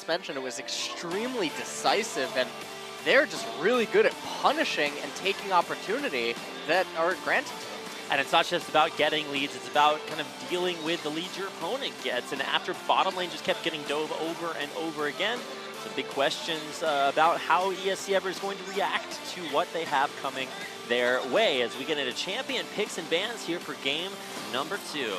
just mentioned, it was extremely decisive, and they're just really good at punishing and taking opportunity that are granted to them. And it's not just about getting leads, it's about kind of dealing with the leads your opponent gets. And after bottom lane just kept getting dove over and over again, some big questions about how ESC Ever is going to react to what they have coming their way as we get into champion picks and bans here for game number 2.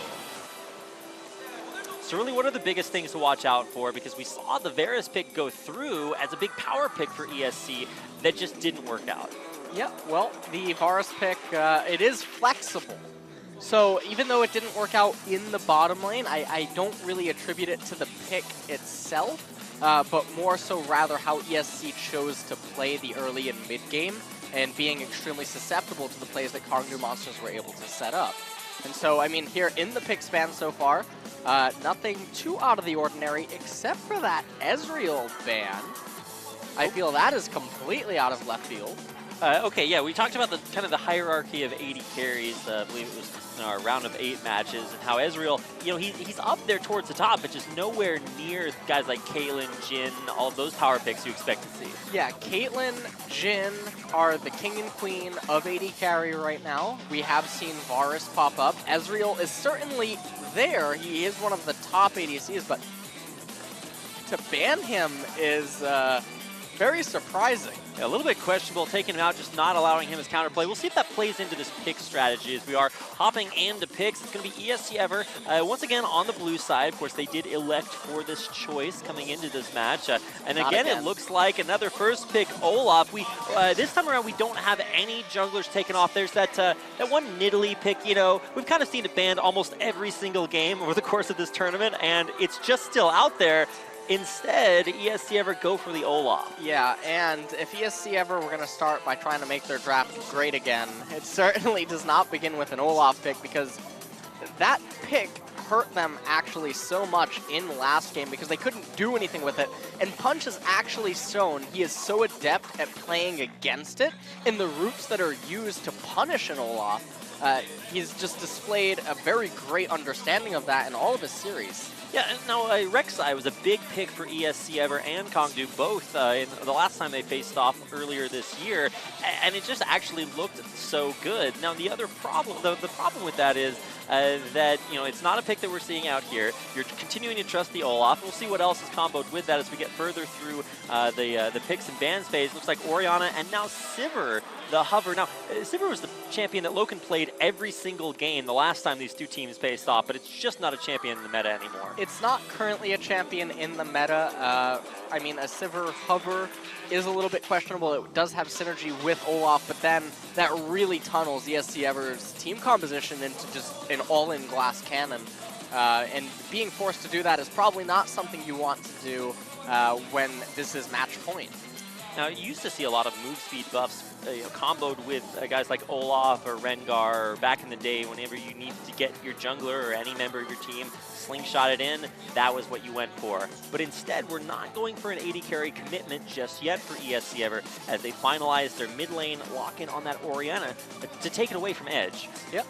So really, what are the biggest things to watch out for? Because we saw the Varus pick go through as a big power pick for ESC that just didn't work out. Yeah, well, the Varus pick, it is flexible. So even though it didn't work out in the bottom lane, I don't really attribute it to the pick itself, but more so rather how ESC chose to play the early and mid game and being extremely susceptible to the plays that Kongnu monsters were able to set up. And so, I mean, here in the pick span so far, nothing too out of the ordinary except for that Ezreal ban. I feel that is completely out of left field. Okay, yeah, we talked about the kind of the hierarchy of 80 carries. I believe it was in our round of 8 matches, and how Ezreal, you know, he's up there towards the top, but just nowhere near guys like Caitlyn, Jhin, all of those power picks you expect to see. Yeah, Caitlyn, Jhin are the king and queen of 80 carry right now. We have seen Varus pop up. Ezreal is certainly there. He is one of the top ADCs, but to ban him is very surprising. Yeah, a little bit questionable, taking him out, just not allowing him his counterplay. We'll see if that plays into this pick strategy as we are hopping into picks. It's going to be ESC Ever. Once again, on the blue side, of course, they did elect for this choice coming into this match. And again, it looks like another first pick, Olaf. This time around, we don't have any junglers taken off. There's that one Nidalee pick, you know, we've kind of seen it banned almost every single game over the course of this tournament, and it's just still out there. Instead, ESC Ever go for the Olaf. Yeah, and if ESC Ever were going to start by trying to make their draft great again, it certainly does not begin with an Olaf pick, because that pick hurt them actually so much in last game because they couldn't do anything with it. And Punch has actually shown he is so adept at playing against it in the routes that are used to punish an Olaf. He's just displayed a very great understanding of that in all of his series. Yeah, now Rek'Sai was a big pick for ESC Ever and Kongnu both in the last time they faced off earlier this year, and it just actually looked so good. Now the other problem, the problem with that is that, you know, it's not a pick that we're seeing out here. You're continuing to trust the Olaf. We'll see what else is comboed with that as we get further through the picks and bans phase. Looks like Orianna and now Sivir, the hover. Now, Sivir was the champion that Loken played every single game the last time these two teams faced off, but it's just not a champion in the meta anymore. It's not currently a champion in the meta. I mean, a Sivir hover is a little bit questionable. It does have synergy with Olaf, but then that really tunnels ESC Ever's team composition into just an all-in glass cannon. And being forced to do that is probably not something you want to do when this is match point. Now, you used to see a lot of move speed buffs comboed with guys like Olaf or Rengar, or back in the day, whenever you needed to get your jungler or any member of your team slingshot it in, that was what you went for. But instead, we're not going for an 80 carry commitment just yet for ESC Ever as they finalize their mid lane lock-in on that Orianna to take it away from Edge. Yep.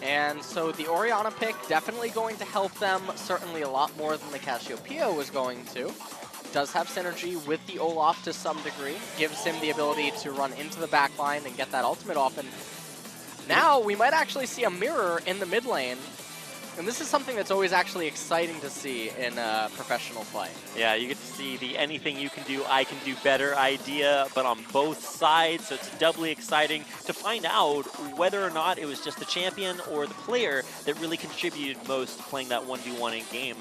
And so the Orianna pick definitely going to help them, certainly a lot more than the Cassiopeia was going to. Does have synergy with the Olaf to some degree, gives him the ability to run into the back line and get that ultimate off. And now we might actually see a mirror in the mid lane. And this is something that's always actually exciting to see in professional play. Yeah, you get to see the anything you can do, I can do better idea, but on both sides, so it's doubly exciting to find out whether or not it was just the champion or the player that really contributed most to playing that 1v1 in game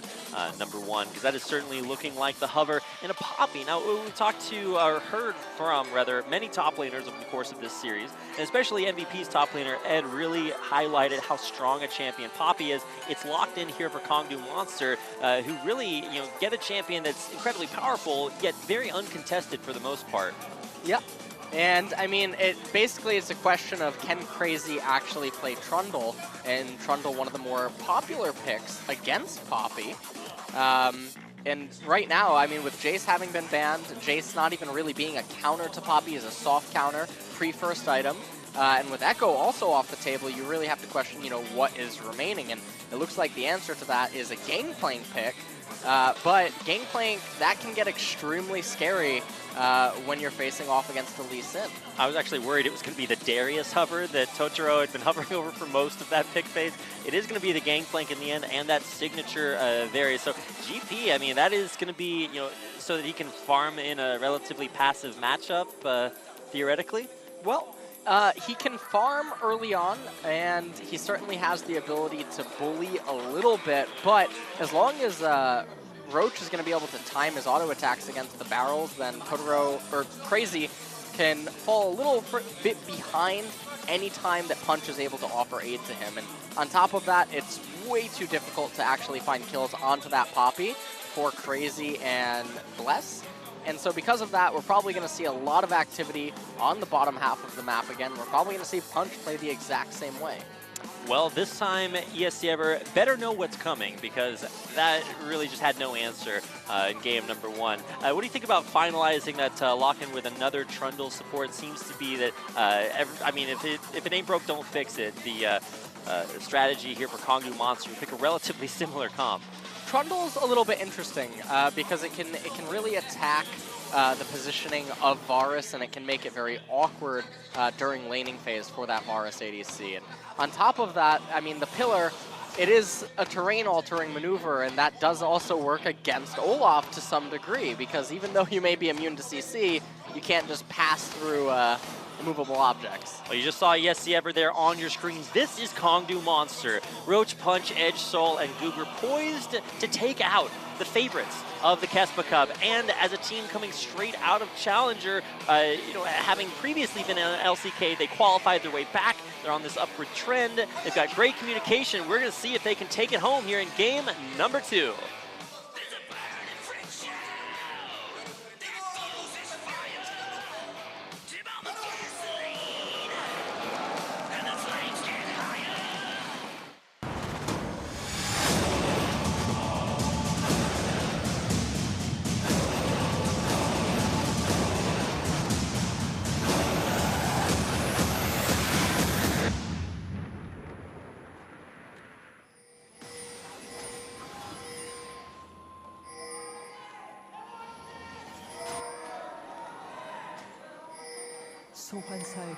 number 1, because that is certainly looking like the hover and a Poppy. Now, we talked to, or heard from, rather, many top laners over the course of this series, and especially MVP's top laner, Ed, really highlighted how strong a champion Poppy is. It's locked in here for Kongnu Monster, who really, you know, get a champion that's incredibly powerful, yet very uncontested for the most part. Yep. And, I mean, it basically is a question of can Crazy actually play Trundle, and Trundle one of the more popular picks against Poppy. And right now, I mean, with Jace having been banned, Jace not even really being a counter to Poppy, is a soft counter, pre-first item. And with Echo also off the table, you really have to question, you know, what is remaining. And it looks like the answer to that is a Gangplank pick But Gangplank, that can get extremely scary when you're facing off against the Lee Sin. I was actually worried it was going to be the Darius hover that Totoro had been hovering over for most of that pick phase. It is going to be the Gangplank in the end, and that signature Darius. So GP, I mean, that is going to be, so that he can farm in a relatively passive matchup, theoretically. Well, he can farm early on, and he certainly has the ability to bully a little bit, but as long as Roach is going to be able to time his auto attacks against the barrels, then Totoro, or Crazy, can fall a little bit behind any time that Punch is able to offer aid to him. And on top of that, it's way too difficult to actually find kills onto that Poppy for Crazy and Bless. And so because of that, we're probably going to see a lot of activity on the bottom half of the map again. We're probably going to see Punch play the exact same way. Well, this time, ESC Ever better know what's coming, because that really just had no answer in game number 1. What do you think about finalizing that lock-in with another Trundle support? Seems to be that, I mean, if it ain't broke, don't fix it. The strategy here for Kongu Monster, we pick a relatively similar comp. Trundle's a little bit interesting because it can really attack the positioning of Varus, and it can make it very awkward during laning phase for that Varus ADC. And on top of that, I mean, the Pillar, it is a terrain-altering maneuver, and that does also work against Olaf to some degree, because even though you may be immune to CC, you can't just pass through movable objects. Well, you just saw ESC Ever there on your screens. This is Kongu Monster. Roach, Punch, Edge, Soul, and Goober poised to take out the favorites of the Kespa Cup. And as a team coming straight out of Challenger, having previously been in LCK, they qualified their way back. They're on this upward trend. They've got great communication. We're going to see if they can take it home here in game number 2.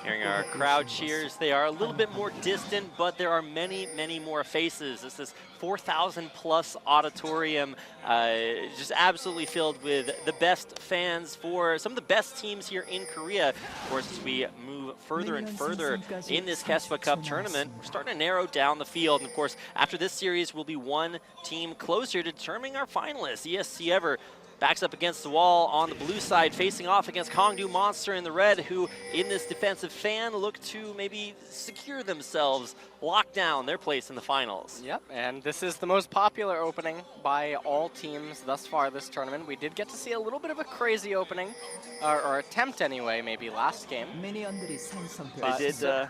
Hearing our crowd cheers, they are a little bit more distant, but there are many, many more faces. This is 4,000 plus auditorium, just absolutely filled with the best fans for some of the best teams here in Korea. Of course, as we move further and further in this Kespa Cup tournament, we're starting to narrow down the field. And of course, after this series, we'll be one team closer to determining our finalists. ESC Ever backs up against the wall on the blue side, facing off against Kongu Monster in the red, who in this defensive fan look to maybe secure themselves, lock down their place in the finals. Yep, and this is the most popular opening by all teams thus far this tournament. We did get to see a little bit of a crazy opening, or attempt anyway, maybe last game. But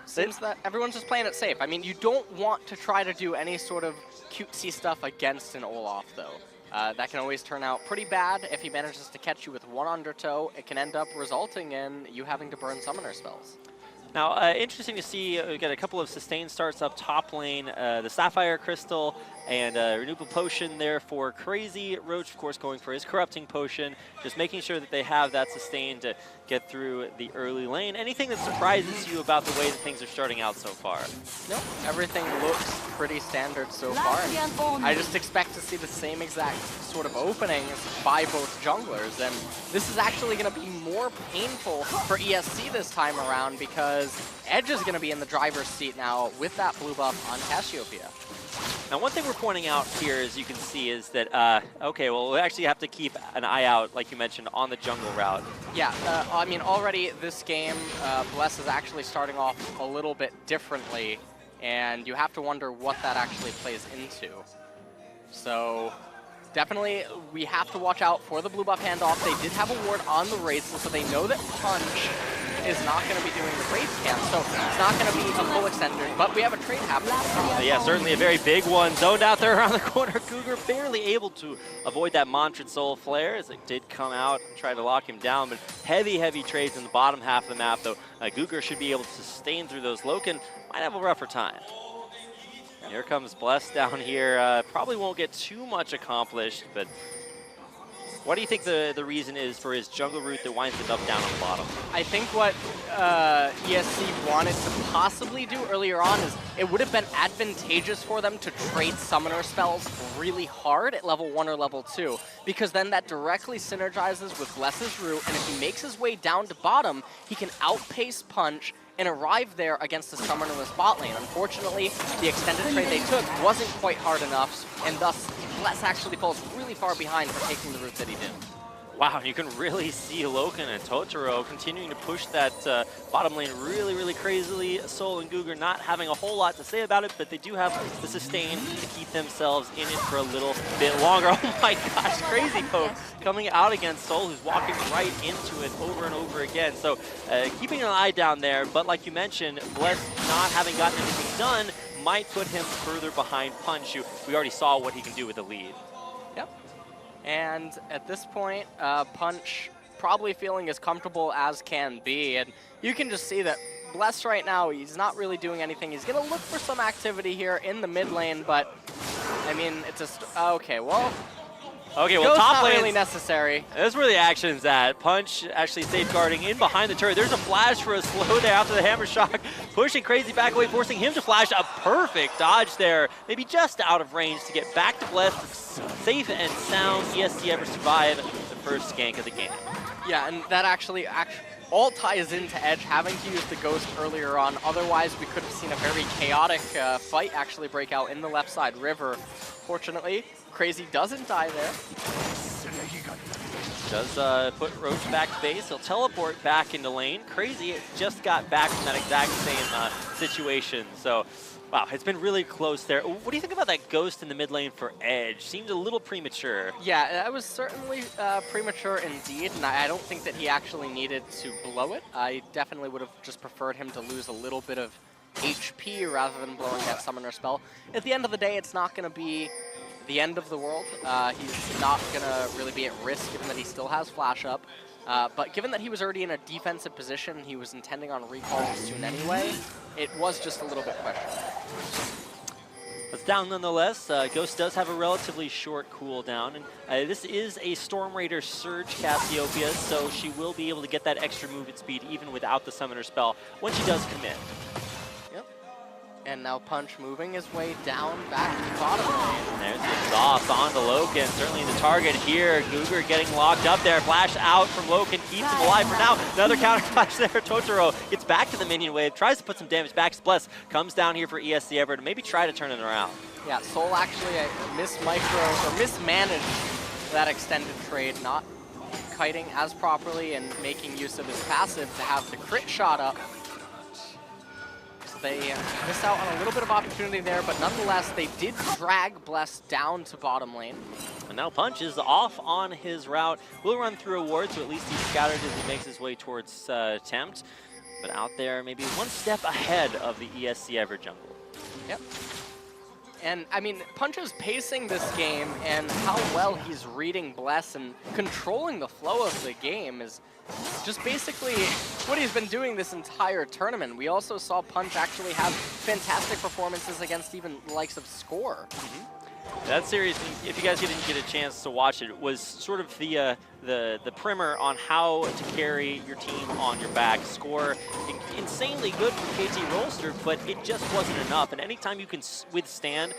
seems that everyone's just playing it safe. I mean, you don't want to try to do any sort of cutesy stuff against an Olaf, though. That can always turn out pretty bad. If he manages to catch you with one undertow, it can end up resulting in you having to burn summoner spells. Now, interesting to see, we got a couple of sustained starts up top lane. The Sapphire Crystal and Renewable Potion there for Crazy. Roach, of course, going for his Corrupting Potion, just making sure that they have that sustained to get through the early lane. Anything that surprises you about the way that things are starting out so far? No, everything looks pretty standard so far. I just expect to see the same exact sort of openings by both junglers, and this is actually going to be more painful for ESC this time around because Edge is going to be in the driver's seat now with that blue buff on Cassiopeia. Now, one thing we're pointing out here, as you can see, is that, okay, well, we actually have to keep an eye out, like you mentioned, on the jungle route. Yeah, I mean, already this game, Bless is actually starting off a little bit differently, and you have to wonder what that actually plays into. So definitely, we have to watch out for the blue buff handoff. They did have a ward on the Wraith, so they know that Punch is not going to be doing the Wraith camp, so it's not going to be a full extender, but we have a trade happening. Yeah, certainly a very big one. Zoned out there around the corner. Cougar barely able to avoid that Mantrid Soul Flare as it did come out and try to lock him down, but heavy, heavy trades in the bottom half of the map, though. Cougar should be able to sustain through those. Loken might have a rougher time. Here comes Bless down here. Probably won't get too much accomplished, but what do you think the reason is for his jungle route that winds him up down on the bottom? I think what ESC wanted to possibly do earlier on is it would have been advantageous for them to trade summoner spells really hard at level 1 or level 2, because then that directly synergizes with Bless's route, and if he makes his way down to bottom, he can outpace Punch and arrive there against the summoner in the spot lane. Unfortunately, the extended trade they took wasn't quite hard enough, and thus Bless actually falls really far behind for taking the route that he did. Wow, you can really see Loken and Totoro continuing to push that bottom lane really, really crazily. Sol and Guger not having a whole lot to say about it, but they do have the sustain to keep themselves in it for a little bit longer. Oh my gosh, crazy poke coming out against Sol, who's walking right into it over and over again. So keeping an eye down there, but like you mentioned, Bless not having gotten anything done might put him further behind Punch, who we already saw what he can do with the lead. Yep. And at this point, Punch probably feeling as comfortable as can be. And you can just see that Bless right now, he's not really doing anything. He's going to look for some activity here in the mid lane, but I mean, it's a... okay, well... Okay, well, top lane really necessary. That's where the action's at. Punch actually safeguarding in behind the turret. There's a flash for a slow there after the hammer shock, pushing Crazy back away, forcing him to flash. A perfect dodge there, maybe just out of range to get back to Bless. Safe and sound. ESC ever survive the first gank of the game. Yeah, and that actually all ties into Edge having to use the Ghost earlier on. Otherwise, we could have seen a very chaotic fight actually break out in the left side river. Fortunately, Crazy doesn't die there. Does put Roach back to base. He'll teleport back into lane. Crazy just got back from that exact same situation. So, wow, it's been really close there. What do you think about that Ghost in the mid lane for Edge? Seemed a little premature. Yeah, that was certainly premature indeed, and I don't think that he actually needed to blow it. I definitely would have just preferred him to lose a little bit of HP rather than blowing that summoner spell. At the end of the day, it's not going to be the end of the world. He's not going to really be at risk given that he still has flash up. But given that he was already in a defensive position, he was intending on recalling soon anyway, it was just a little bit questionable. It's down nonetheless. Ghost does have a relatively short cooldown, and this is a Storm Raider Surge Cassiopeia, so she will be able to get that extra movement speed even without the summoner spell when she does commit. And now Punch moving his way down back to the bottom lane. There's the exhaust on to Loken, certainly the target here. Guger getting locked up there. Flash out from Loken, keeps him alive for now. Another counter flash there. Totoro gets back to the minion wave, tries to put some damage back. Bless comes down here for ESC Ever to maybe try to turn it around. Yeah, Sol actually mismanaged that extended trade, not kiting as properly and making use of his passive to have the crit shot up. They missed out on a little bit of opportunity there, but nonetheless, they did drag Bless down to bottom lane. And now Punch is off on his route. We'll run through a ward, so at least he's scattered as he makes his way towards Tempt. But out there, maybe one step ahead of the ESC Ever jungle. Yep. And, I mean, Punch is pacing this game, and how well he's reading Bless and controlling the flow of the game is just basically what he's been doing this entire tournament. We also saw Punch actually have fantastic performances against even the likes of Score. That series, if you guys didn't get a chance to watch it, was sort of the primer on how to carry your team on your back. Score insanely good from KT Rolster, but it just wasn't enough. And anytime you can withstand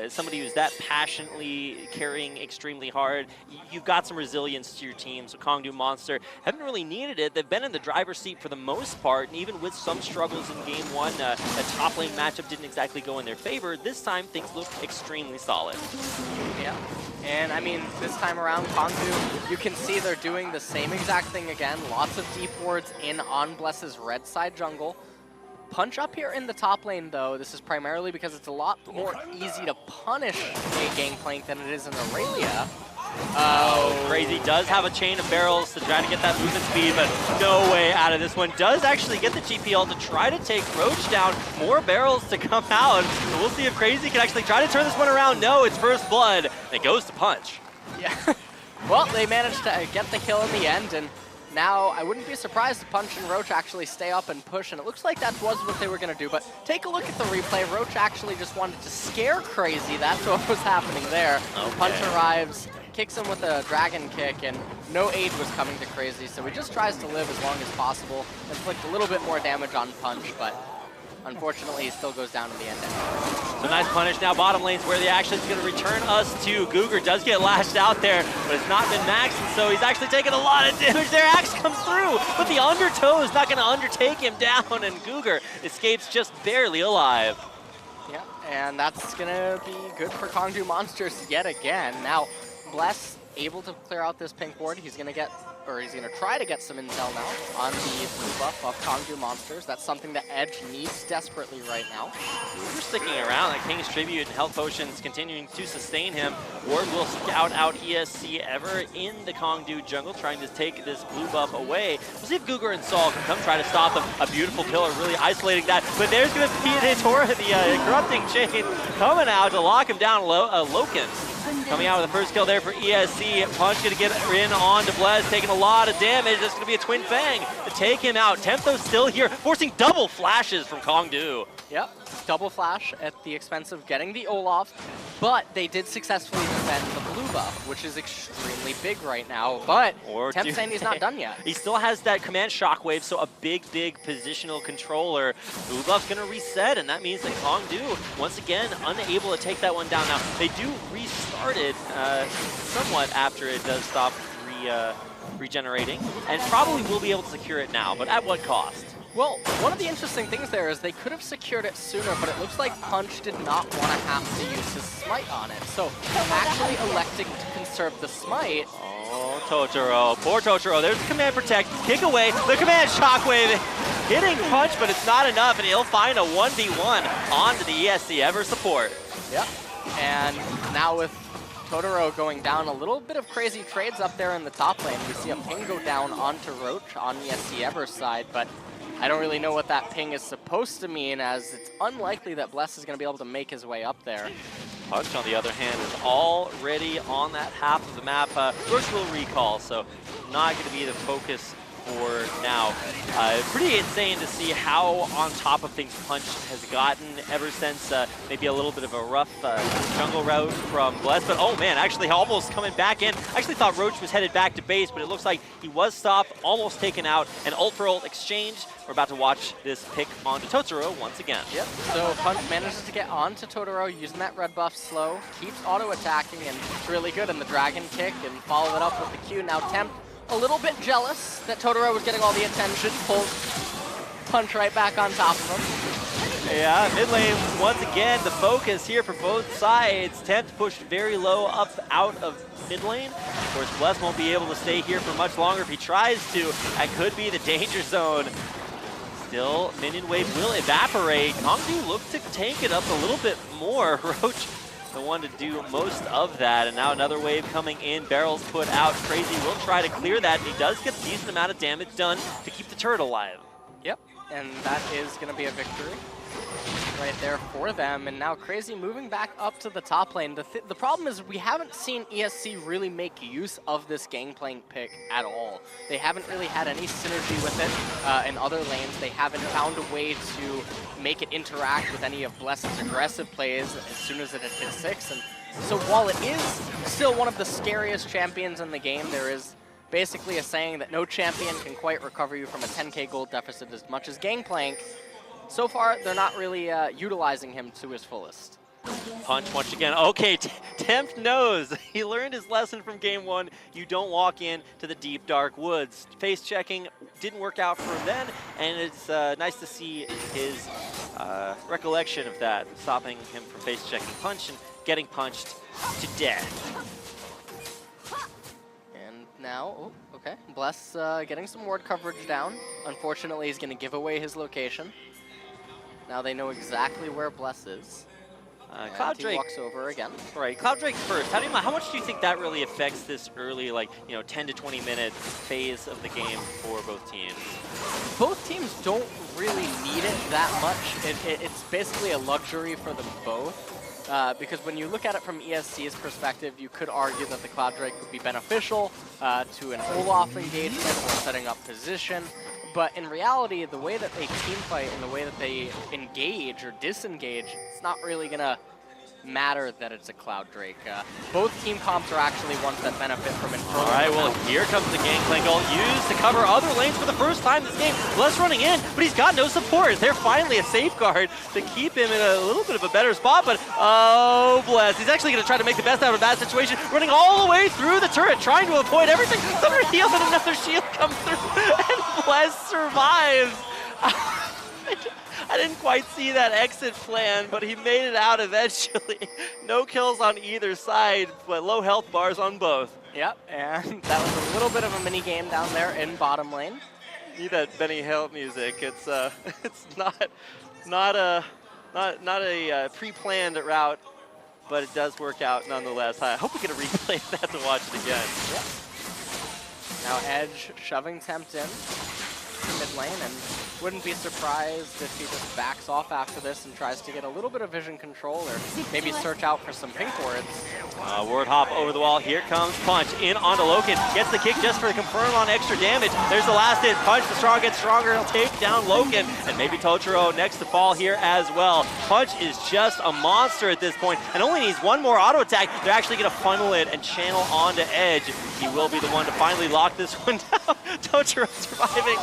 somebody who's that passionately carrying extremely hard, you've got some resilience to your team. So Kongdu Monster haven't really needed it. They've been in the driver's seat for the most part, and even with some struggles in game one, a top lane matchup didn't exactly go in their favor. This time, things look extremely solid. Yeah. And I mean, this time around, Kongdu, you can see they're doing the same exact thing again. Lots of deep wards in on Bless's red side jungle. Punch up here in the top lane, though. This is primarily because it's a lot more easy to punish a Gangplank than it is in Aurelia. Oh, Crazy does have a chain of barrels to try to get that movement speed, but no way out of this one. Does actually get the GPL to try to take Roach down. More barrels to come out. So we'll see if Crazy can actually try to turn this one around. No, it's first blood. It goes to Punch. Yeah. Well, they managed to get the kill in the end, and Now, I wouldn't be surprised if Punch and Roach actually stay up and push, and it looks like that was what they were going to do. But take a look at the replay. Roach actually just wanted to scare Crazy. That's what was happening there. Okay. Punch arrives, kicks him with a dragon kick, and no aid was coming to Crazy, so he just tries to live as long as possible, inflict a little bit more damage on Punch, but unfortunately he still goes down in the end anyway. So nice punish. Now bottom lane's where the action's going to return us to. Googer does get lashed out there, but it's not been maxed, and so he's actually taking a lot of damage. Their axe comes through, but the undertow is not going to undertake him down, and Googer escapes just barely alive. Yeah, and that's going to be good for Kongdu Monsters yet again. Now, Bless able to clear out this pink ward. He's going to get, or he's going to try to get some intel now on the blue buff of Kongdu Monsters. That's something that Edge needs desperately right now. We're sticking around. Like King's Tribute and Health Potions continuing to sustain him. Ward will scout out ESC Ever in the Kongdu jungle, trying to take this blue buff away. We'll see if Googer and Saul can come try to stop him. A beautiful pillar, really isolating that. But there's going to be the Corrupting Chain coming out to lock him down. Loken coming out with the first kill there for ESC. Punch going to get in on to Bless, taking a lot of damage. That's going to be a Twin Fang to take him out. Tempto's still here, forcing double flashes from Kongdu. Yep, double flash at the expense of getting the Olaf, but they did successfully defend the blue buff, which is extremely big right now, but Temp saying he's not done yet. He still has that command shockwave, so a big positional controller. Blue buff's going to reset, and that means that Kongdu, once again, unable to take that one down. Now, they do restart it somewhat after it does stop regenerating, and probably will be able to secure it now, but at what cost? Well, one of the interesting things there is they could have secured it sooner, but it looks like Punch did not want to have to use his smite on it. So actually electing to conserve the smite. Oh, Totoro. Poor Totoro. There's the command protect. Kick away. The command shockwave hitting Punch, but it's not enough, and he'll find a 1v1 onto the ESC Ever support. Yep. And now with Totoro going down, a little bit of crazy trades up there in the top lane. We see a ping go down onto Roach on ESC Ever's side, but I don't really know what that ping is supposed to mean, as it's unlikely that Bless is going to be able to make his way up there. Punch, on the other hand, is already on that half of the map. Roach will recall, so not going to be the focus for now. Pretty insane to see how on top of things Punch has gotten ever since maybe a little bit of a rough jungle route from Bless. But oh man, actually almost coming back in. I actually thought Roach was headed back to base, but it looks like he was stopped, almost taken out. An ult for ult exchange. We're about to watch this pick onto Totoro once again. Yep, so Punch manages to get onto Totoro using that red buff slow, keeps auto-attacking, and it's really good in the dragon kick, and follow it up with the Q. Now Temp, a little bit jealous that Totoro was getting all the attention, pulls Punch right back on top of him. Yeah, mid lane, once again, the focus here for both sides. Temp pushed very low up out of mid lane. Of course, Bless won't be able to stay here for much longer if he tries to. That could be the danger zone. Still, minion wave will evaporate. Kongdu looks to tank it up a little bit more. Roach, the one to do most of that, and now another wave coming in. Barrels put out. Crazy will try to clear that, and he does get a decent amount of damage done to keep the turret alive. Yep, and that is going to be a victory right there for them. And now Crazy moving back up to the top lane. The problem is we haven't seen ESC really make use of this Gangplank pick at all. They haven't really had any synergy with it in other lanes. They haven't found a way to make it interact with any of Bless's aggressive plays as soon as it had hit 6. And so while it is still one of the scariest champions in the game, there is basically a saying that no champion can quite recover you from a 10k gold deficit as much as Gangplank. So far, they're not really utilizing him to his fullest. Punch once again. Okay, Temp knows. He learned his lesson from game 1. You don't walk in to the deep, dark woods. Face checking didn't work out for him then, and it's nice to see his recollection of that, stopping him from face checking Punch and getting punched to death. And now, oh, okay, Bless getting some ward coverage down. Unfortunately, he's going to give away his location. Now they know exactly where Bless is. Cloud Drake walks over again. Right, Cloud Drake first. How much do you think that really affects this early, like, 10 to 20 minute phase of the game for both teams? Both teams don't really need it that much. It's basically a luxury for them both. because when you look at it from ESC's perspective, you could argue that the Cloud Drake would be beneficial to an Olaf engagement or setting up position. But in reality, the way that they team fight and the way that they engage or disengage, it's not really going to matter that it's a Cloud Drake. Both team comps are actually ones that benefit from it. All right, well, here comes the Gangplank ult used to cover other lanes for the first time this game. Bless running in, but he's got no support. They're finally a safeguard to keep him in a little bit of a better spot, but oh, Bless. He's actually going to try to make the best out of a bad situation, running all the way through the turret, trying to avoid everything. Another heal and another shield comes through, and Bless survives. I didn't quite see that exit plan, but he made it out eventually. No kills on either side, but low health bars on both. Yep, and that was a little bit of a mini game down there in bottom lane. Need that Benny Hill music. It's not a pre-planned route, but it does work out nonetheless. I hope we get a replay of that to watch it again. Yep. Now Edge shoving Tempt in mid lane, and wouldn't be surprised if he just backs off after this and tries to get a little bit of vision control or maybe search out for some pink wards. Ward hop over the wall. Here comes Punch in onto Loken. Gets the kick just for the confirm on extra damage. There's the last hit. Punch, the strong gets stronger. He'll take down Loken, and maybe Totoro next to fall here as well. Punch is just a monster at this point and only needs one more auto attack. They're actually going to funnel it and channel onto Edge. He will be the one to finally lock this one down. Totoro surviving.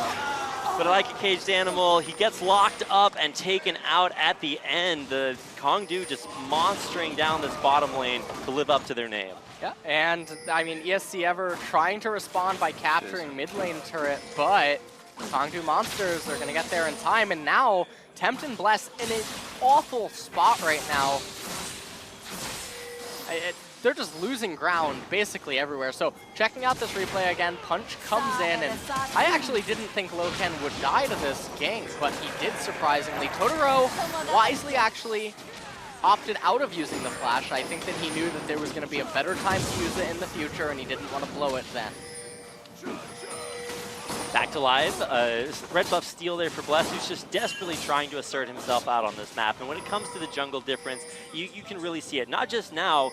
But like a caged animal, he gets locked up and taken out at the end. The Kongdu just monstering down this bottom lane to live up to their name. Yeah, and I mean, ESC Ever trying to respond by capturing mid lane turret, but Kongdu monsters are going to get there in time, and now Tempt and Bless in an awful spot right now. They're just losing ground basically everywhere. So checking out this replay again, Punch comes in, and I actually didn't think Loken would die to this gank, but he did surprisingly. Totoro wisely actually opted out of using the flash. I think that he knew that there was going to be a better time to use it in the future, and he didn't want to blow it then. Back to live, red buff steal there for Bless, who's just desperately trying to assert himself out on this map. And when it comes to the jungle difference, you can really see it. Not just now,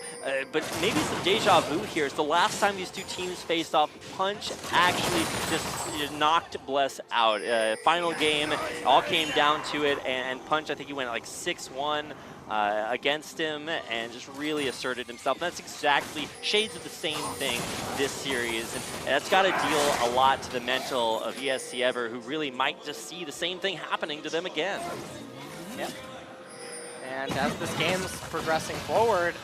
but maybe some deja vu here. It's the last time these two teams faced off. Punch actually just knocked Bless out. Final game, all came down to it, and Punch, I think he went like 6-1. Against him and just really asserted himself. And that's exactly shades of the same thing this series, and that's got to deal a lot to the mental of ESC Ever, who really might just see the same thing happening to them again. Yep. And as this game's progressing forward,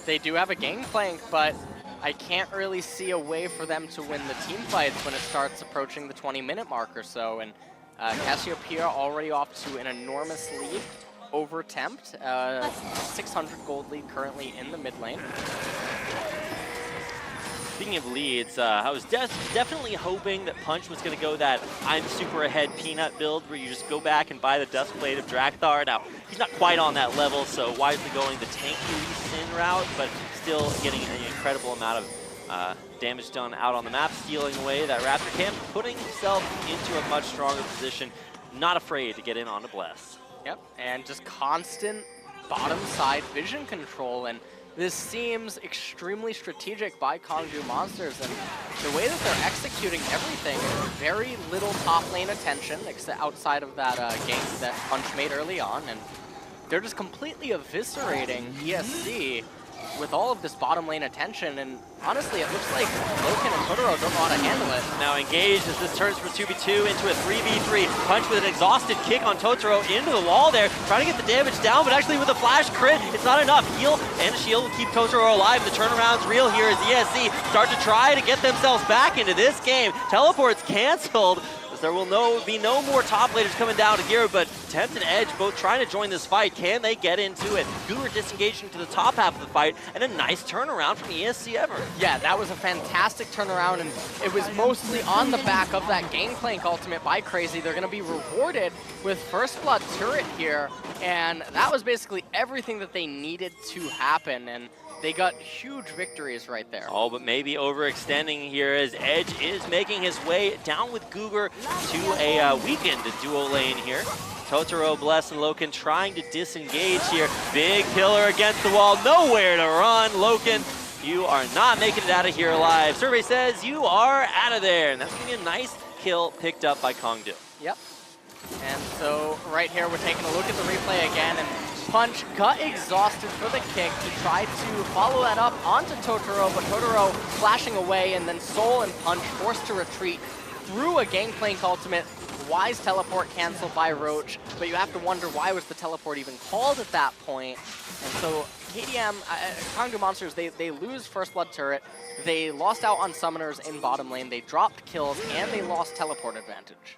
they do have a Gangplank, but I can't really see a way for them to win the team fights when it starts approaching the 20-minute mark or so. And Cassiopeia already off to an enormous lead over Tempt, 600 gold lead currently in the mid lane. Speaking of leads, I was definitely hoping that Punch was going to go that I'm super ahead peanut build where you just go back and buy the Duskblade of Drakthar. Now, he's not quite on that level, so wisely going the tanky Sin route, but still getting an incredible amount of damage done out on the map, stealing away that Raptor camp, putting himself into a much stronger position, not afraid to get in on a Bless. Yep, and just constant bottom side vision control, and this seems extremely strategic by Kongdu Monsters, and the way that they're executing everything, very little top lane attention except outside of that gank that Punch made early on, and they're just completely eviscerating ESC with all of this bottom lane attention, and honestly, it looks like Loken and Totoro don't know how to handle it. Now engaged as this turns from 2v2 into a 3v3. Punch with an exhausted kick on Totoro into the wall there, trying to get the damage down, but actually with a flash crit, it's not enough. Heal and shield will keep Totoro alive. The turnaround's real here as ESC start to try to get themselves back into this game. Teleport's canceled. There will be no more top laners coming down to gear, but Tempt and Edge both trying to join this fight. Can they get into it? Goober disengaging to the top half of the fight, and a nice turnaround from ESC Ever. Yeah, that was a fantastic turnaround, and it was mostly on the back of that Gangplank ultimate by Crazy. They're going to be rewarded with First Blood turret here, and that was basically everything that they needed to happen, and they got huge victories right there. Oh, but maybe overextending here as Edge is making his way down with Goober to a weakened duo lane here. Totoro, Bless, and Loken trying to disengage here. Big pillar against the wall, nowhere to run. Loken, you are not making it out of here alive. Survey says you are out of there, and that's going to be a nice kill picked up by Kongdu. Yep. And so right here, we're taking a look at the replay again, and Punch got exhausted for the kick. He tried to follow that up onto Totoro, but Totoro flashing away, and then Soul and Punch forced to retreat through a Gangplank ultimate. Wise teleport canceled by Roach, but you have to wonder why was the teleport even called at that point. And so KDM, Kongdu Monsters, they lose First Blood turret. They lost out on summoners in bottom lane. They dropped kills, and they lost teleport advantage.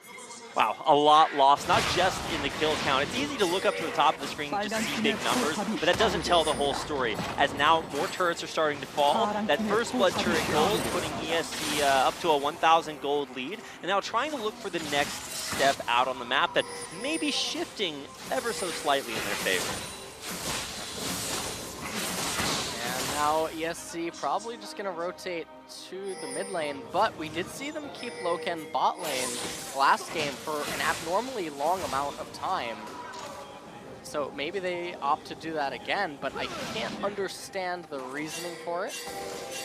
Wow, a lot lost, not just in the kill count. It's easy to look up to the top of the screen and just see big numbers, but that doesn't tell the whole story. As now more turrets are starting to fall, that First Blood turret gold putting ESC up to a 1,000 gold lead, and now trying to look for the next step out on the map that may be shifting ever so slightly in their favor. Now ESC probably just going to rotate to the mid lane, but we did see them keep Loken bot lane last game for an abnormally long amount of time. So maybe they opt to do that again, but I can't understand the reasoning for it.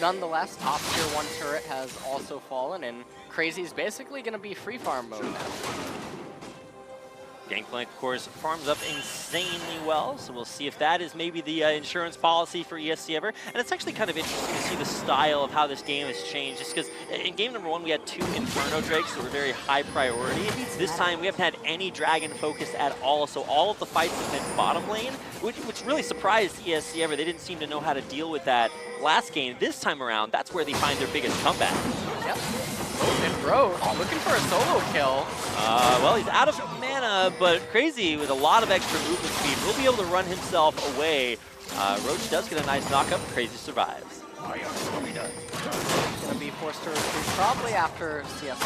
Nonetheless, top tier 1 turret has also fallen, and Crazy's basically going to be free farm mode now. Gangplank, of course, farms up insanely well, so we'll see if that is maybe the insurance policy for ESC ever. And it's actually kind of interesting to see the style of how this game has changed, just because in game number 1 we had 2 Inferno Drakes that were very high priority. This time we haven't had any Dragon focus at all, so all of the fights have been bottom lane, which really surprised ESC ever. They didn't seem to know how to deal with that last game. This time around, that's where they find their biggest comeback. Yep. And Roach looking for a solo kill. Well, he's out of mana, but Crazy with a lot of extra movement speed will be able to run himself away. Roach does get a nice knockup. Crazy survives. Oh, yeah, he does. Gonna be forced to retreat probably after CS.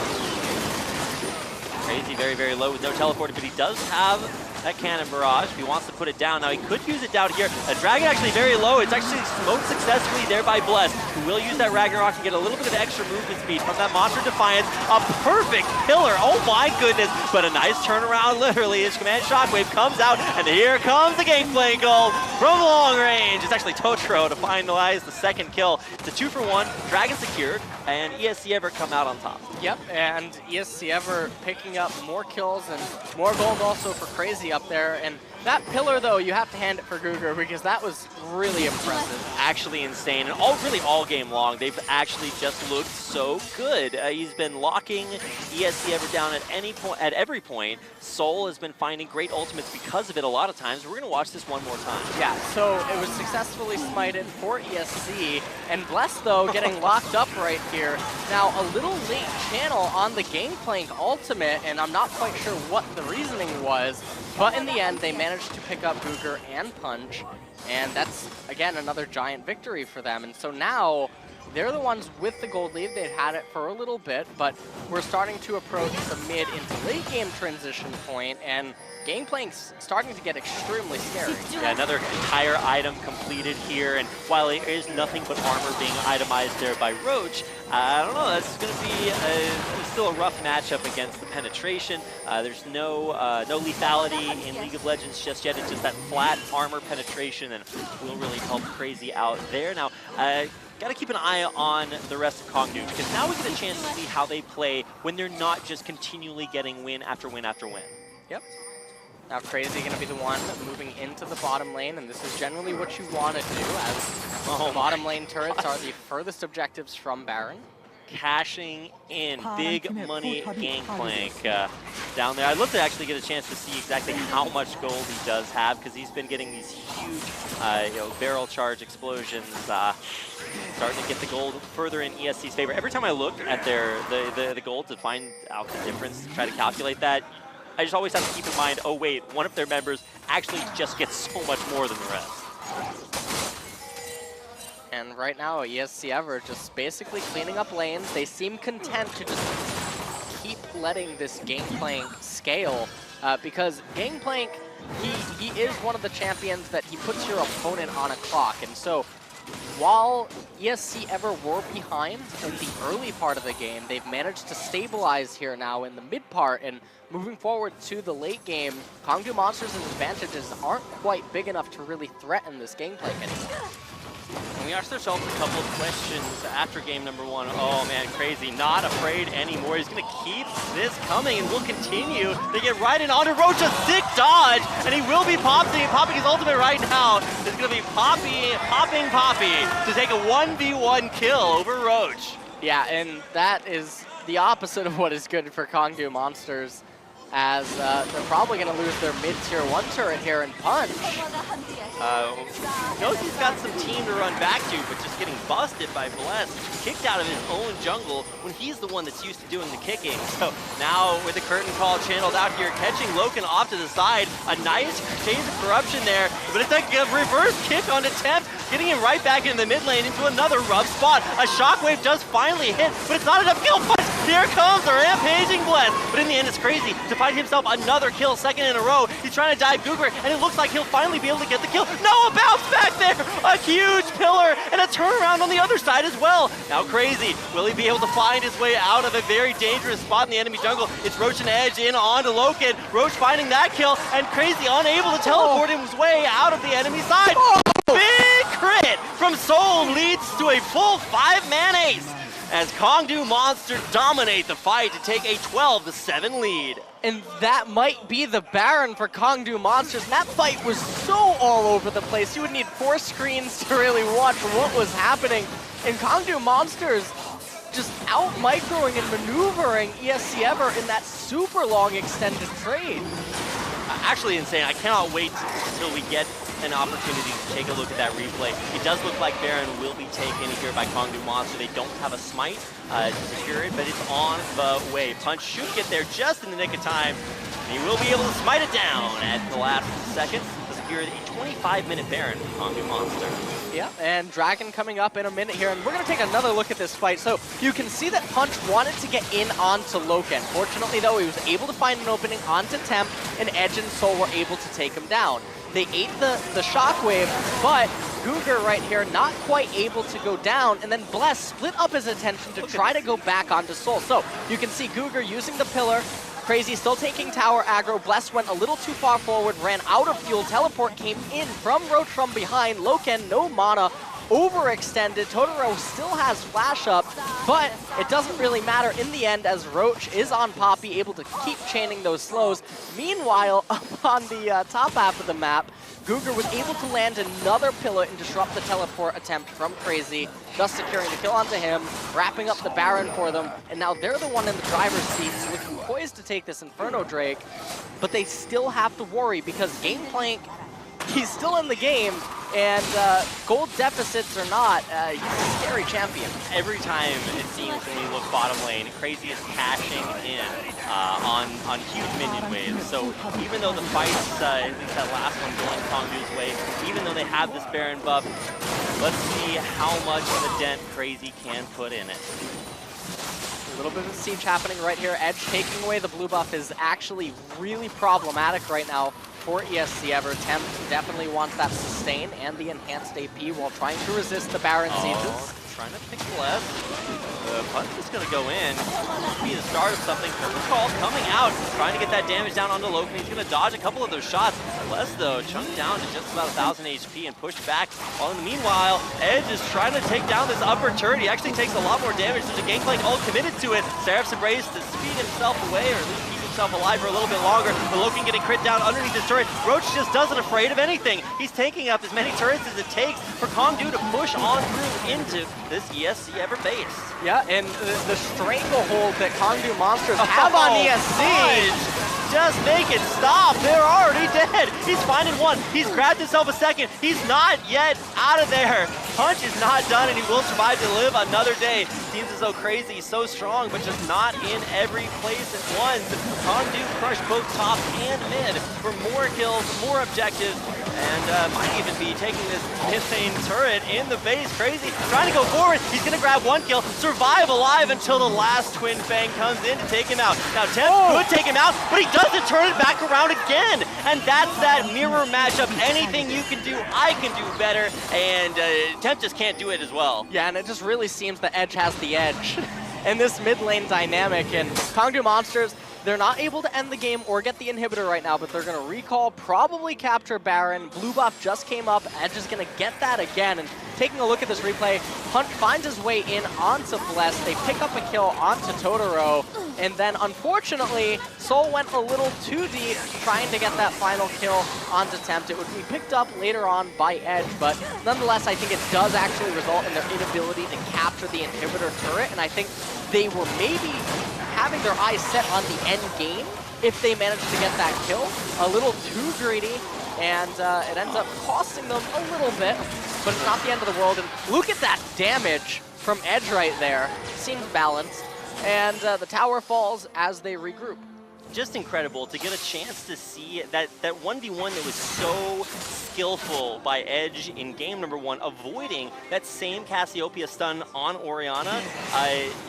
Crazy very, very low with no teleporter, but he does have that cannon barrage if he wants to put it down. Now he could use it down here. A Dragon actually very low. It's actually smoked successfully there by Bless, who will use that Ragnarok and get a little bit of extra movement speed from that Monster Defiance. A perfect pillar. Oh my goodness. But a nice turnaround literally as Command Shockwave comes out, and here comes the Gangplank gold from long range. It's actually Totoro to finalize the second kill. It's a 2-for-1. Dragon secured, and ESC Ever come out on top. Yep, and ESC Ever picking up more kills and more gold also for Crazy up there. And that pillar, though, you have to hand it for Gugur because that was really impressive. Actually insane, and really all game long, they've actually just looked so good. He's been locking ESC Ever down at every point. Soul has been finding great ultimates because of it a lot of times. We're going to watch this one more time. Yeah, so it was successfully smited for ESC, and Bless, though, getting locked up right here. Now, a little late channel on the Gangplank ultimate, and I'm not quite sure what the reasoning was, but in the end, they managed to pick up Gugur and Punch, and that's, again, another giant victory for them. And so now, they're the ones with the gold lead. They've had it for a little bit, but we're starting to approach the mid into late game transition point, and Gangplank's starting to get extremely scary. Yeah, another entire item completed here, and while there is nothing but armor being itemized there by Roach, I don't know, that's going to be still a rough matchup against the penetration. There's no lethality in League of Legends just yet. It's just that flat armor penetration, and will really help Crazy out there. Now, got to keep an eye on the rest of Kongdu, because now we get a chance to see how they play when they're not just continually getting win after win after win. Yep. Now Crazy going to be the one moving into the bottom lane, and this is generally what you want to do, as the bottom lane turrets are the furthest objectives from Baron. Cashing in big money Gangplank down there. I'd love to actually get a chance to see exactly how much gold he does have, because he's been getting these huge barrel charge explosions, starting to get the gold further in ESC's favor. Every time I look at the gold to find out the difference, to try to calculate that, I just always have to keep in mind, oh wait, one of their members actually just gets so much more than the rest. And right now, ESC Ever just basically cleaning up lanes. They seem content to just keep letting this Gangplank scale, because Gangplank, he is one of the champions that he puts your opponent on a clock. And so while ESC ever were behind in the early part of the game, they've managed to stabilize here now in the mid part, and moving forward to the late game, Kongdu Monsters' advantages aren't quite big enough to really threaten this gameplay anymore. And we asked ourselves a couple of questions after game number 1. Oh man, crazy. Not afraid anymore. He's going to keep this coming and will continue. They get right in onto Roach, a sick dodge, and he will be popping his ultimate right now. It's going to be popping Poppy to take a 1v1 kill over Roach. Yeah, and that is the opposite of what is good for Kongdu Monsters, as they're probably going to lose their mid-tier 1 turret here in Punch. Knows he's got some team to run back to, but just getting busted by Bless, kicked out of his own jungle when he's the one that's used to doing the kicking. So now with the curtain call channeled out here, catching Loken off to the side, a nice phase of corruption there, but it's like a reverse kick on attempt, getting him right back in the mid lane into another rough spot. A shockwave does finally hit, but it's not enough kill punch. Here comes the rampaging Bless, but in the end it's crazy to find himself another kill, second in a row. He's trying to dive Googer, and it looks like he'll finally be able to get the kill. No, a bounce back there, a huge pillar, and a turnaround on the other side as well. Now crazy, will he be able to find his way out of a very dangerous spot in the enemy jungle? It's Roach and Edge in onto Loken. Roach finding that kill, and crazy unable to teleport his way out of the enemy side. Big crit from Soul leads to a full 5-man ace, as Kongdu Monsters dominate the fight to take a 12-7 lead. And that might be the Baron for Kongdu Monsters. And that fight was so all over the place. You would need 4 screens to really watch what was happening. And Kongdu Monsters just out-microing and maneuvering ESC Ever in that super long extended trade. Actually insane. I cannot wait until we get an opportunity to take a look at that replay. It does look like Baron will be taken here by Kongdu Monster. They don't have a smite to secure it, but it's on the way. Punch should get there just in the nick of time. And he will be able to smite it down at the last second to secure a 25-minute Baron for Kongdu Monster. Yeah, and Dragon coming up in a minute here, and we're going to take another look at this fight. So you can see that Punch wanted to get in onto Loken. Fortunately, though, he was able to find an opening onto Temp, and Edge and Soul were able to take him down. They ate the shockwave, but Googer right here not quite able to go down, and then Bless split up his attention to try to go back onto Soul. So you can see Googer using the pillar, Crazy still taking tower aggro. Bless went a little too far forward, ran out of fuel. Teleport came in from Roach from behind. Loken, no mana, overextended. Totoro still has flash up, but it doesn't really matter in the end as Roach is on Poppy, able to keep chaining those slows. Meanwhile, up on the top half of the map, Googer was able to land another pillar and disrupt the teleport attempt from Crazy, thus securing the kill onto him, wrapping up the Baron for them, and now they're the one in the driver's seat, looking poised to take this Inferno Drake, but they still have to worry because Gangplank, he's still in the game, and gold deficits or not, he's a scary champion. Every time it seems when we look bottom lane, Crazy is cashing in on huge minion waves. So even though the fights, at least that last one going Kongdu's way, even though they have this Baron buff, let's see how much of a dent Crazy can put in it. A little bit of siege happening right here. Edge taking away the blue buff is actually really problematic right now for ESC Ever. Temp definitely wants that sustain and the enhanced AP while trying to resist the Baron sieges. Trying to pick left. The punch is going to go in. Be the start of something. Curtain call coming out, trying to get that damage down onto Loken. He's going to dodge a couple of those shots. Less though, chunked down to just about 1,000 HP and pushed back. While in the meanwhile, Edge is trying to take down this upper turret. He actually takes a lot more damage. There's a Gangplank all committed to it. Seraph's Embrace to speed himself away, or at least keep himself alive for a little bit longer. But Loken getting crit down underneath his turret. Roach just doesn't afraid of anything. He's taking up as many turrets as it takes for Kongdu to push on through into this ESC Ever base. Yeah, and the stranglehold that Kongdu Monsters have on ESC. Just make it stop. They're already dead. He's finding one. He's grabbed himself a second. He's not yet out of there. Punch is not done, and he will survive to live another day. Seems as though Crazy is so strong, but just not in every place at once. Kongdu crushed both top and mid for more kills, more objectives, and might even be taking this missing turret in the base. Crazy trying to go forward. He's going to grab one kill, survive alive until the last Twin Fang comes in to take him out. Now, Temp could take him out, but he doesn't turn it back around again. And that's that mirror matchup. Anything you can do, I can do better. And Temp just can't do it as well. Yeah, and it just really seems the Edge has the edge in this mid lane dynamic. And Kongdu Monsters, they're not able to end the game or get the inhibitor right now, but they're going to recall, probably capture Baron. Blue buff just came up. Edge is going to get that again. And taking a look at this replay, Hunt finds his way in onto Bless. They pick up a kill onto Totoro. And then, unfortunately, Soul went a little too deep trying to get that final kill onto Tempt. It would be picked up later on by Edge, but nonetheless, I think it does actually result in their inability to capture the inhibitor turret. And I think they were maybe having their eyes set on the end game if they managed to get that kill. A little too greedy, and it ends up costing them a little bit, but it's not the end of the world. And look at that damage from Edge right there. Seems balanced. And the tower falls as they regroup. Just incredible to get a chance to see that 1v1 that was so skillful by Edge in game number 1, avoiding that same Cassiopeia stun on Orianna.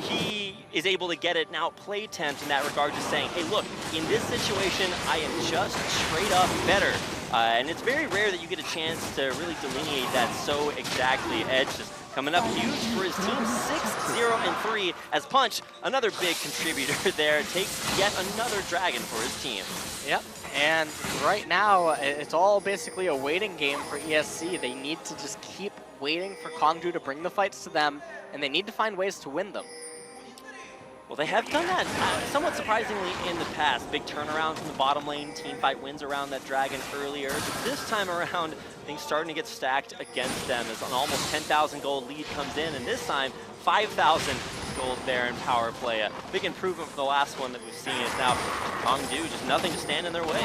He is able to get it now, play Tempt in that regard, just saying, hey, look, in this situation, I am just straight up better. And it's very rare that you get a chance to really delineate that so exactly. Edge just coming up huge for his team, 6-0-3, as Punch, another big contributor there, takes yet another dragon for his team. Yep, and right now, it's all basically a waiting game for ESC. They need to just keep waiting for Kongdu to bring the fights to them, and they need to find ways to win them. Well, they have done that somewhat surprisingly in the past. Big turnarounds in the bottom lane, team fight wins around that dragon earlier. But this time around, things starting to get stacked against them as an almost 10,000 gold lead comes in, and this time 5,000 gold there in power play. A big improvement from the last one that we've seen is now Kongdu, just nothing to stand in their way.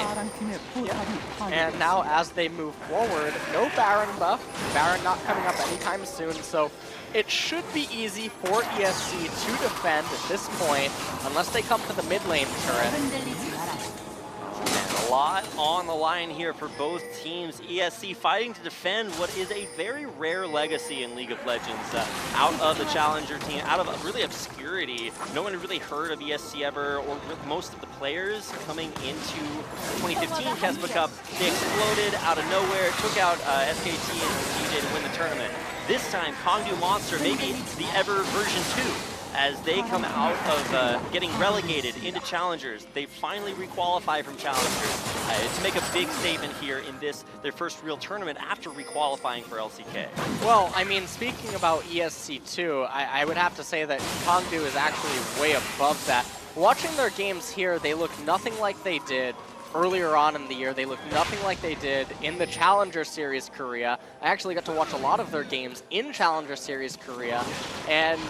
Yeah. And now as they move forward, no Baron buff. Baron not coming up anytime soon, so it should be easy for ESC to defend at this point, unless they come for the mid lane turret. And a lot on the line here for both teams. ESC fighting to defend what is a very rare legacy in League of Legends. Out of the challenger team, out of really obscurity. No one had really heard of ESC ever, or most of the players coming into the 2015 Kespa Cup. They exploded out of nowhere, took out SKT and TJ to win the tournament. This time, Kongdu Monster, maybe the ever version 2, as they come out of getting relegated into Challengers. They finally requalify from Challengers to make a big statement here in this, their first real tournament after requalifying for LCK. Well, I mean, speaking about ESC2, I would have to say that Kongdu is actually way above that. Watching their games here, they look nothing like they did earlier on in the year. They look nothing like they did in the Challenger Series Korea. I actually got to watch a lot of their games in Challenger Series Korea, and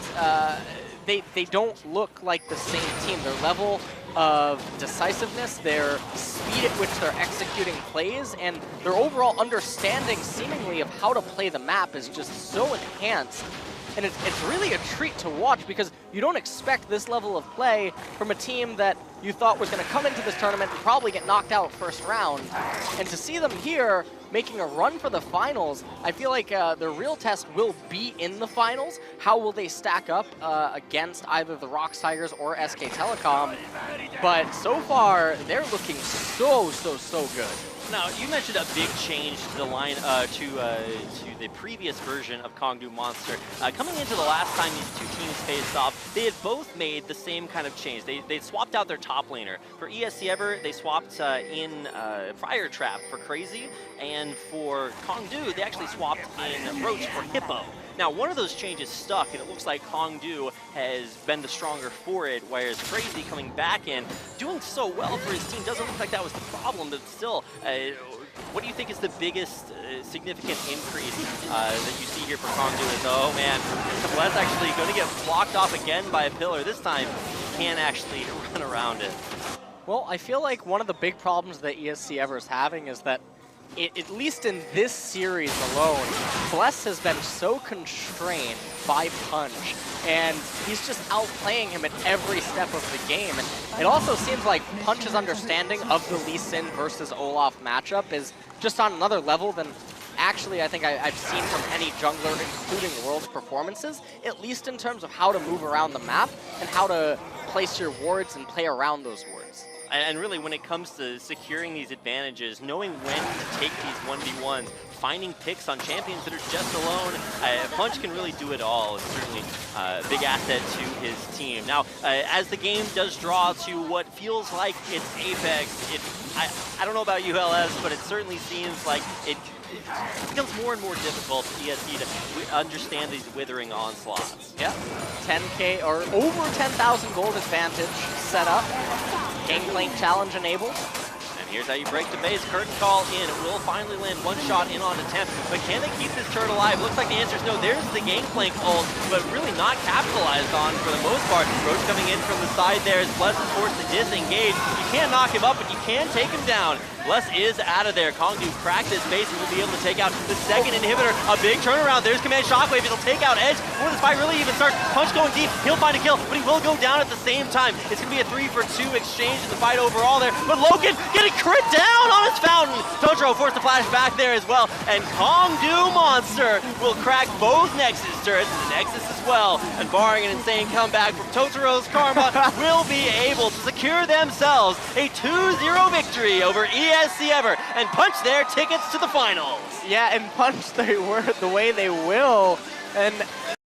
they don't look like the same team. Their level of decisiveness, their speed at which they're executing plays, and their overall understanding seemingly of how to play the map is just so enhanced. And it's really a treat to watch, because you don't expect this level of play from a team that you thought was going to come into this tournament and probably get knocked out first round. And to see them here making a run for the finals, I feel like their real test will be in the finals. How will they stack up against either the Rox Tigers or SK Telecom? But so far, they're looking so good. Now, you mentioned a big change to the line, to the previous version of Kongdu Monster. Coming into the last time these two teams faced off, they had both made the same kind of change. They swapped out their top laner. For ESC Ever, they swapped in Fire Trap for Crazy, and for Kongdu, they actually swapped in Roach for Hippo. Now, one of those changes stuck, and it looks like Kongdu has been the stronger for it, whereas Crazy coming back in, doing so well for his team. Doesn't look like that was the problem, but still, what do you think is the biggest significant increase that you see here for Kongdu? Is, oh man, Kablet's actually going to get blocked off again by a pillar. This time, he can't actually run around it. Well, I feel like one of the big problems that ESC Ever is having is that at least in this series alone, Bless has been so constrained by Punch, and he's just outplaying him at every step of the game. And it also seems like Punch's understanding of the Lee Sin versus Olaf matchup is just on another level than actually I think I've seen from any jungler, including World's performances, at least in terms of how to move around the map and how to place your wards and play around those wards. And really, when it comes to securing these advantages, knowing when to take these 1v1s, finding picks on champions that are just alone, Punch can really do it all. It's certainly a big asset to his team. Now, as the game does draw to what feels like it's Apex, I don't know about ULS, but it certainly seems like it becomes more and more difficult for ESC to understand these withering onslaughts. Yeah, 10K or over 10,000 gold advantage set up. Gangplank challenge enabled. And here's how you break the base. Curtain call in. It will finally land one shot in on attempt. But can they keep this turret alive? Looks like the answer is no. There's the Gangplank ult, but really not capitalized on for the most part. Roach coming in from the side there as Bless is forced to disengage. You can't knock him up, but you can take him down. Bless is out of there. Kongdu cracked his base and will be able to take out the second inhibitor. A big turnaround. There's Command Shockwave. It'll take out Edge before this fight really even starts. Punch going deep. He'll find a kill, but he will go down at the same time. It's going to be a 3-for-2 exchange in the fight overall there. But Logan getting crit down on his fountain. Totoro forced to flash back there as well. And Kongdu Monster will crack both Nexus turrets. The Nexus as well. And barring an insane comeback from Totoro's Karma, will be able to secure themselves a 2-0 victory over ESC Ever and punch their tickets to the finals. Yeah, and Punch the way they will. And